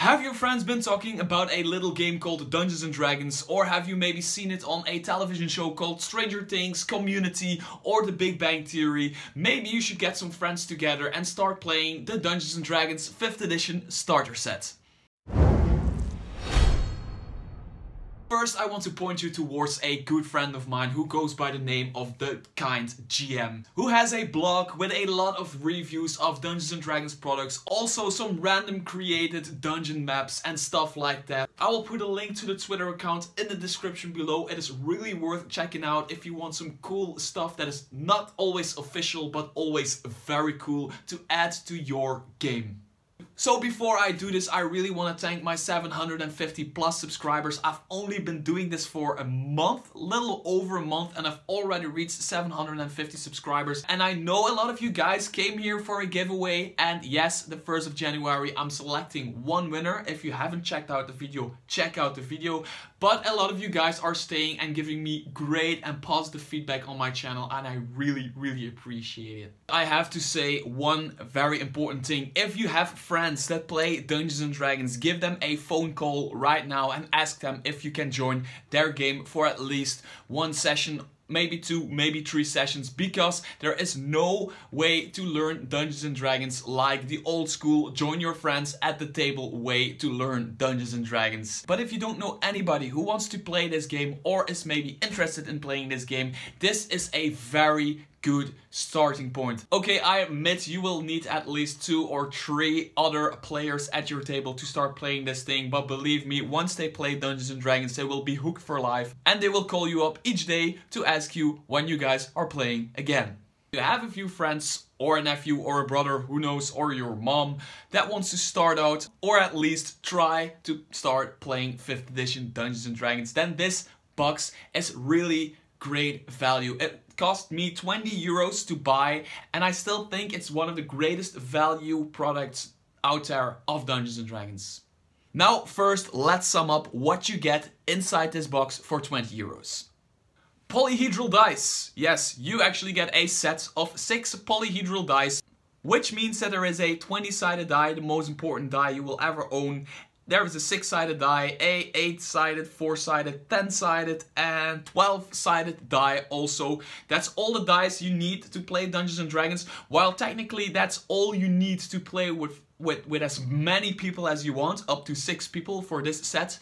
Have your friends been talking about a little game called Dungeons and Dragons, or have you maybe seen it on a television show called Stranger Things, Community, or The Big Bang Theory? Maybe you should get some friends together and start playing the Dungeons and Dragons 5th edition starter set. First, I want to point you towards a good friend of mine who goes by the name of The Kind GM, who has a blog with a lot of reviews of Dungeons and Dragons products, also some random created dungeon maps and stuff like that. I will put a link to the Twitter account in the description below. It is really worth checking out if you want some cool stuff that is not always official but always very cool to add to your game. So before I do this, I really want to thank my 750 plus subscribers. I've only been doing this for a month, little over a month, and I've already reached 750 subscribers. And I know a lot of you guys came here for a giveaway, and yes, the 1st of January I'm selecting one winner. If you haven't checked out the video, check out the video. But a lot of you guys are staying and giving me great and positive feedback on my channel, and I really appreciate it. I have to say one very important thing. If you have friends that play Dungeons and Dragons, give them a phone call right now and ask them if you can join their game for at least one session, maybe 2, maybe 3 sessions, because there is no way to learn Dungeons and Dragons like the old school join your friends at the table way to learn Dungeons and Dragons. But if you don't know anybody who wants to play this game or is maybe interested in playing this game, this is a very good starting point. Okay, I admit you will need at least 2 or 3 other players at your table to start playing this thing, but believe me, once they play Dungeons and Dragons, they will be hooked for life, and they will call you up each day to ask you when you guys are playing again. You have a few friends or a nephew or a brother, who knows, or your mom that wants to start out or at least try to start playing 5th edition Dungeons and Dragons, then this box is really great value. It cost me 20 euros to buy, and I still think it's one of the greatest value products out there of Dungeons and Dragons. Now first, let's sum up what you get inside this box for 20 euros. Polyhedral dice. Yes, you actually get a set of 6 polyhedral dice, which means that there is a 20-sided die, the most important die you will ever own. There is a 6-sided die, a 8-sided, 4-sided, 10-sided, and 12-sided die also. That's all the dice you need to play Dungeons and Dragons, while technically that's all you need to play with as many people as you want, up to 6 people for this set.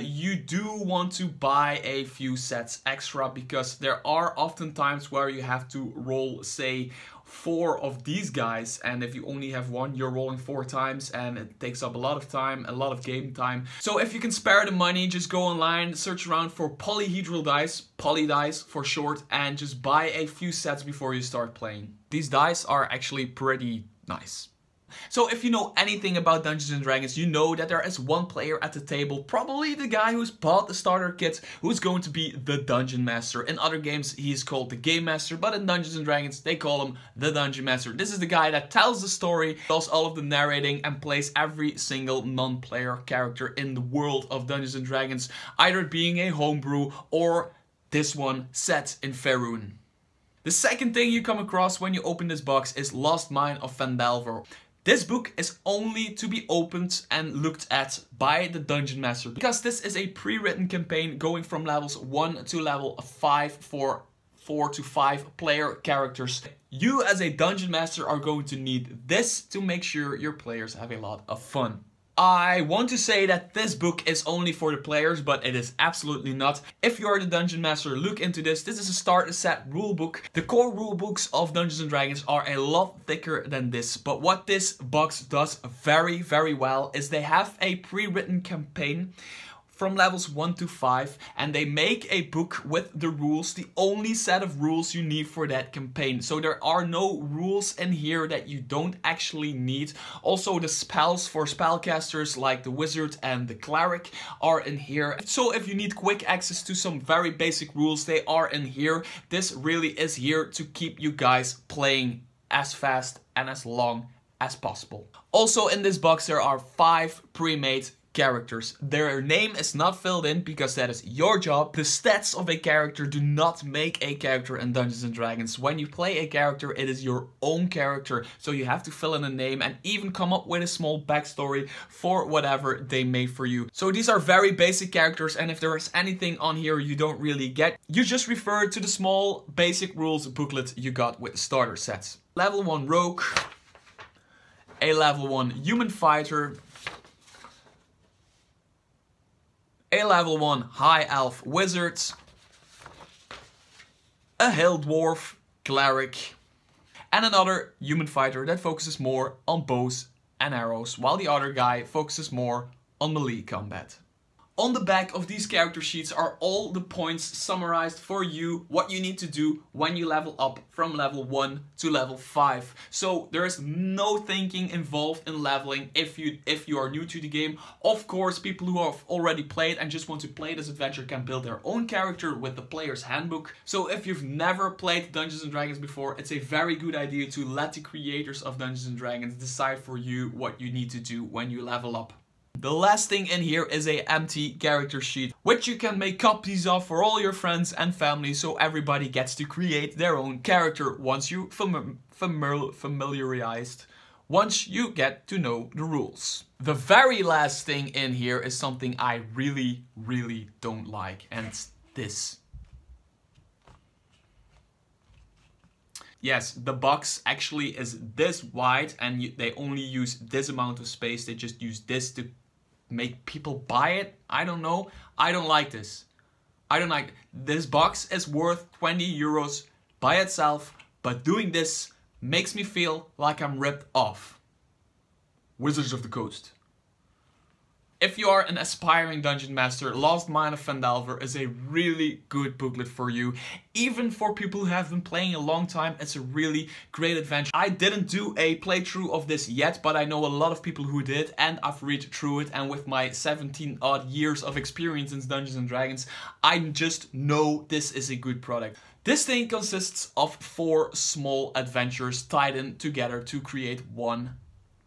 You do want to buy a few sets extra, because there are often times where you have to roll, say, 4 of these guys, and if you only have 1, you're rolling 4 times, and it takes up a lot of time, a lot of game time. So if you can spare the money, just go online, search around for polyhedral dice, poly dice for short, and just buy a few sets before you start playing. These dice are actually pretty nice. So if you know anything about Dungeons and Dragons, you know that there is one player at the table, probably the guy who's bought the starter kit, who's going to be the Dungeon Master. In other games he is called the Game Master, but in Dungeons and Dragons they call him the Dungeon Master. This is the guy that tells the story, does all of the narrating, and plays every single non-player character in the world of Dungeons and Dragons, either being a homebrew or this one set in Faerun. The second thing you come across when you open this box is Lost Mine of Phandelver. This book is only to be opened and looked at by the Dungeon Master, because this is a pre-written campaign going from levels 1 to level 5 for 4 to 5 player characters. You as a Dungeon Master are going to need this to make sure your players have a lot of fun. I want to say that this book is only for the players, but it is absolutely not. If you are the Dungeon Master, look into this. This is a starter set rulebook. The core rulebooks of Dungeons and Dragons are a lot thicker than this, but what this box does very well is they have a pre-written campaign from levels 1 to 5, and they make a book with the rules, the only set of rules you need for that campaign. So there are no rules in here that you don't actually need. Also, the spells for spellcasters like the wizard and the cleric are in here. So if you need quick access to some very basic rules, they are in here. This really is here to keep you guys playing as fast and as long as possible. Also in this box there are 5 pre-made characters. Their name is not filled in because that is your job. The stats of a character do not make a character in Dungeons and Dragons. When you play a character, it is your own character. So you have to fill in a name and even come up with a small backstory for whatever they made for you. So these are very basic characters, and if there is anything on here you don't really get, you just refer to the small basic rules booklet you got with the starter sets. Level 1 Rogue, a level 1 Human Fighter, a level 1 High Elf Wizard, a Hill Dwarf Cleric, and another Human Fighter that focuses more on bows and arrows, while the other guy focuses more on melee combat. On the back of these character sheets are all the points summarized for you, what you need to do when you level up from level 1 to level 5. So there is no thinking involved in leveling if you are new to the game. Of course, people who have already played and just want to play this adventure can build their own character with the player's handbook. So if you've never played Dungeons & Dragons before, it's a very good idea to let the creators of Dungeons & Dragons decide for you what you need to do when you level up. The last thing in here is a empty character sheet, which you can make copies of for all your friends and family, so everybody gets to create their own character once you familiarized, once you get to know the rules. The very last thing in here is something I really don't like, and it's this. Yes, the box actually is this wide, and they only use this amount of space. They just use this to make people buy it. I don't know. I don't like this. I don't like this box is worth 20 euros by itself, but doing this makes me feel like I'm ripped off. Wizards of the Coast. If you are an aspiring dungeon master, Lost Mine of Phandelver is a really good booklet for you. Even for people who have been playing a long time, it's a really great adventure. I didn't do a playthrough of this yet, but I know a lot of people who did, and I've read through it, and with my 17 odd years of experience in Dungeons and Dragons, I just know this is a good product. This thing consists of 4 small adventures tied in together to create one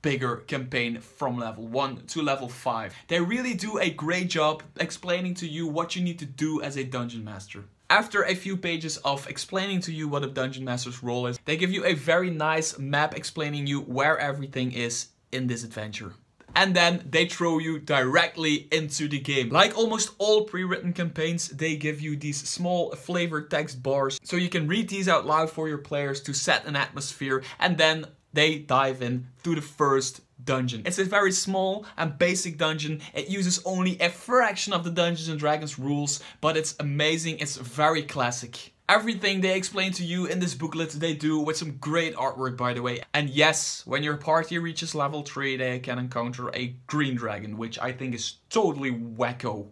bigger campaign from level 1 to level 5. They really do a great job explaining to you what you need to do as a dungeon master. After a few pages of explaining to you what a dungeon master's role is, they give you a very nice map explaining you where everything is in this adventure. And then they throw you directly into the game. Like almost all pre-written campaigns, they give you these small flavored text bars, so you can read these out loud for your players to set an atmosphere, and then they dive in to the first dungeon. It's a very small and basic dungeon. It uses only a fraction of the Dungeons and Dragons rules, but it's amazing. It's very classic. Everything they explain to you in this booklet they do with some great artwork, by the way. And yes, when your party reaches level 3, they can encounter a green dragon, which I think is totally wacko.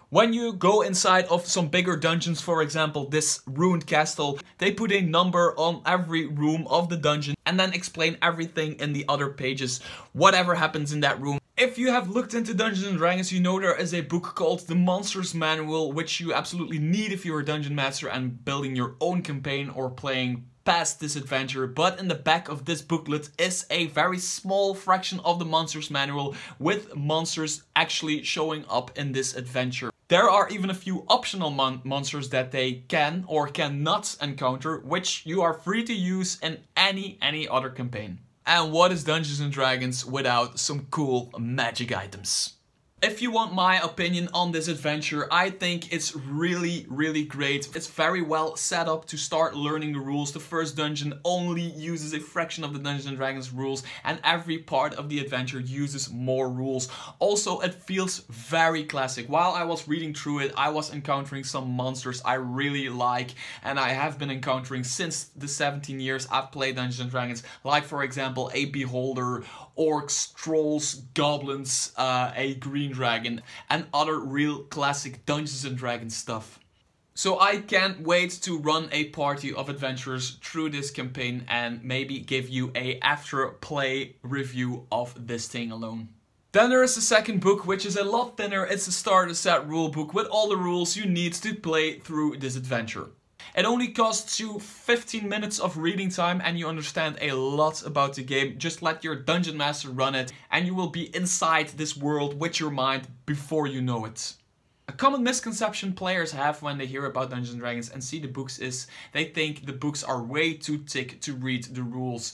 When you go inside of some bigger dungeons, for example this ruined castle, they put a number on every room of the dungeon and then explain everything in the other pages, whatever happens in that room. If you have looked into Dungeons and Dragons, you know there is a book called The Monsters Manual, which you absolutely need if you're a dungeon master and building your own campaign or playing past this adventure. But in the back of this booklet is a very small fraction of the Monsters Manual with monsters actually showing up in this adventure. There are even a few optional monsters that they can or cannot encounter, which you are free to use in any other campaign. And what is Dungeons and Dragons without some cool magic items? If you want my opinion on this adventure, I think it's really great. It's very well set up to start learning the rules. The first dungeon only uses a fraction of the Dungeons and Dragons rules, and every part of the adventure uses more rules. Also, it feels very classic. While I was reading through it, I was encountering some monsters I really like, and I have been encountering since the 17 years I've played Dungeons and Dragons. Like, for example, a beholder, orcs, trolls, goblins, a green dragon, and other real classic Dungeons and Dragons stuff. So I can't wait to run a party of adventurers through this campaign and maybe give you a after play review of this thing alone. Then there is the second book, which is a lot thinner. It's a starter set rule book with all the rules you need to play through this adventure. It only costs you 15 minutes of reading time and you understand a lot about the game. Just let your dungeon master run it and you will be inside this world with your mind before you know it. A common misconception players have when they hear about Dungeons & Dragons and see the books is they think the books are way too thick to read the rules.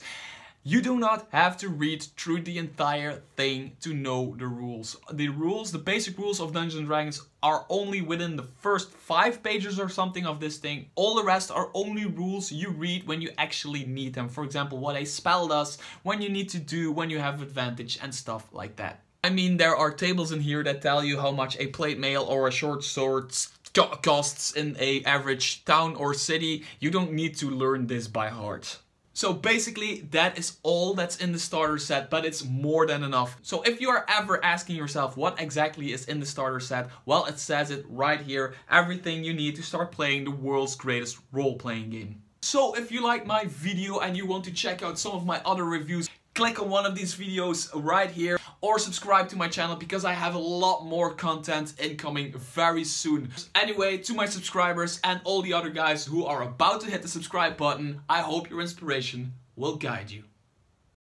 You do not have to read through the entire thing to know the rules. The basic rules of Dungeons & Dragons are only within the first 5 pages or something of this thing. All the rest are only rules you read when you actually need them. For example, what a spell does, when you need to do, when you have advantage and stuff like that. I mean, there are tables in here that tell you how much a plate mail or a short sword costs in a average town or city. You don't need to learn this by heart. So basically, that is all that's in the starter set, but it's more than enough. So if you are ever asking yourself what exactly is in the starter set, well, it says it right here. Everything you need to start playing the world's greatest role-playing game. So if you like my video and you want to check out some of my other reviews, click on one of these videos right here or subscribe to my channel because I have a lot more content incoming very soon. Anyway, to my subscribers and all the other guys who are about to hit the subscribe button, I hope your inspiration will guide you.